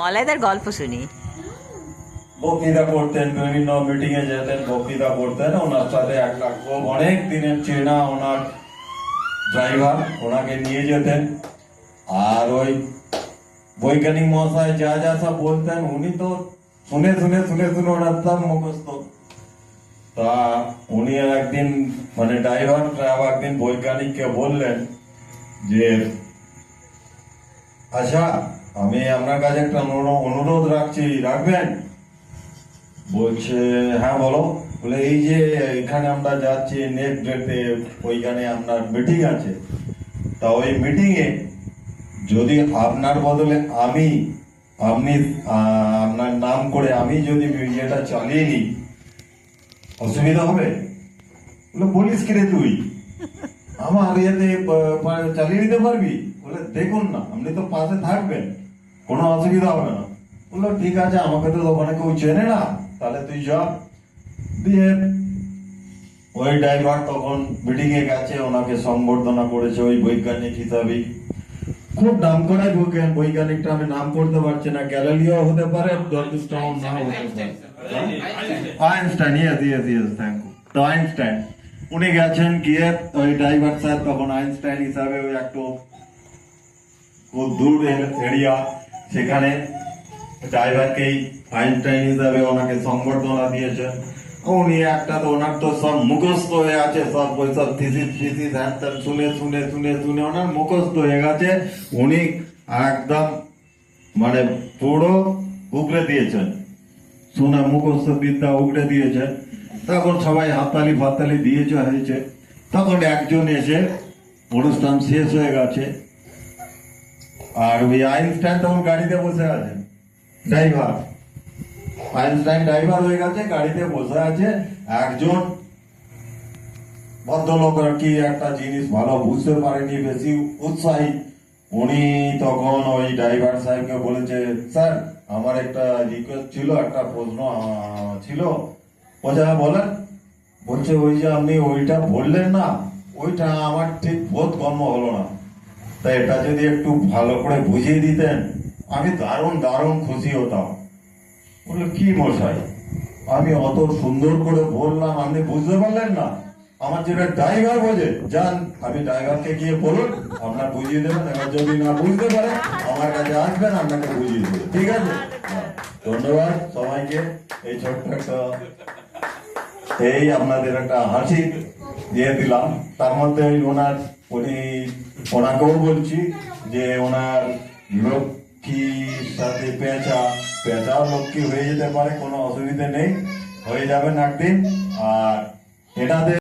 মলাইদার গল্প শুনি। বক্তৃতা করতেন, বিভিন্ন মিটিং এ যেতেন, বক্তৃতা করতেন। ওনার সাথে একটা খুব অনেক দিনের চেনা ওনার ড্রাইভার ওনাকে নিয়ে যেতেন। আর ওই বৈজ্ঞানিক মহাশয় যা যা সব বলতেন উনি তো শুনে শুনে শুনে শুনে ওনার সব মুখস্থ। তা উনি একদিন মানে ড্রাইভার একদিন বৈজ্ঞানিককে বললেন যে, আচ্ছা আমি আপনার কাছে একটা অনুরোধ রাখছি, রাখবেন? বলছে হ্যাঁ বলো। বলে এই যে এখানে আমরা যাচ্ছি নেক্সট ডেতে, ওইখানে আপনার মিটিং আছে। তা ওই মিটিং এ যদি আপনার বদলে আপনি আপনার নাম করে আমি যদি ইয়েটা চালিয়ে নিই, অসুবিধা হবে? বলে বলিস কিরে তুই, আমার ইয়েতে চালিয়ে নিতে পারবি? বলে দেখুন না, আপনি তো পাশে থাকবেন, কোনো অসুবিধা হবে না। বললো ঠিক আছে, আমাকে তো ওখানে কেউ চেনে না, তাহলে তুই যা। দিয়ে ওই ড্রাইভার তখন মিটিং এ গেছে, ওনাকে সংবর্ধনা করেছে ওই বৈজ্ঞানিক হিসাবে। খুব নাম করা বৈজ্ঞানিকটা, আমি নাম করতে পারছি না, গ্যালিলিও হতে পারে, আইনস্টাইন, থ্যাংক ইউ। তো আইনস্টাইন উনি গেছেন, গিয়ে ওই ড্রাইভার স্যার তখন আইনস্টাইন হিসাবে ওই একটু খুব দূর এরিয়া, সেখানে ড্রাইভারকেই আইনস্টাইন হিসাবে ওনাকে সংবর্ধনা দিয়েছেন। উনি একটা তো ওনার তো সব মুখস্থ হয়ে আছে, সব ওই সব থিসিস শুনে শুনে শুনে শুনে ওনার মুখস্থ হয়ে গেছে। উনি একদম মানে পুরো উগড়ে দিয়েছেন, শুনে মুখস্থ বিদ্যা উগড়ে দিয়েছেন। তখন সবাই হাততালি ফাততালি দিয়েছে হয়েছে। তখন একজন এসে, অনুষ্ঠান শেষ হয়ে গেছে, আর ওই আইনস্টাইন তখন গাড়িতে বসে আছেন, ড্রাইভার আইনস্টাইন ড্রাইভার হয়ে গেছে, গাড়িতে বসে আছে। একজন ভদ্রলোক আর কি একটা জিনিস ভালো বুঝতে পারেনি, বেশি উৎসাহী। উনি তখন ওই ড্রাইভার সাহেবকে বলেছে, স্যার আমার একটা রিকোয়েস্ট ছিল, একটা প্রশ্ন ছিল। বলছে হ্যাঁ বলেন। বলছে ওই যে আপনি ওইটা বললেন না, ওইটা আমার ঠিক বোধগম্য হলো না, তাই এটা যদি একটু ভালো করে বুঝিয়ে দিতেন আমি দারুণ দারুণ খুশি হতাম। বললো কি মশাই, আমি অত সুন্দর করে বললাম, আপনি বুঝতে পারলেন না? আমার যেটা ড্রাইভার বোঝে, যান আপনি ড্রাইভারকে গিয়ে বলুন, আপনার বুঝিয়ে দেবেন। এবার যদি না বুঝতে পারে আমার কাছে আসবেন, আপনাকে বুঝিয়ে দেবে, ঠিক আছে? ধন্যবাদ সবাইকে। এই ছোট্ট একটা এই আপনাদের একটা হাসি দিয়ে দিলাম। তার মধ্যে ওনাকেও বলছি যে ওনার লক্ষ্মীর সাথে পেঁচাও লক্ষ্মী হয়ে যেতে পারে, কোনো অসুবিধা নেই, হয়ে যাবেন একদিন। আর এটাতে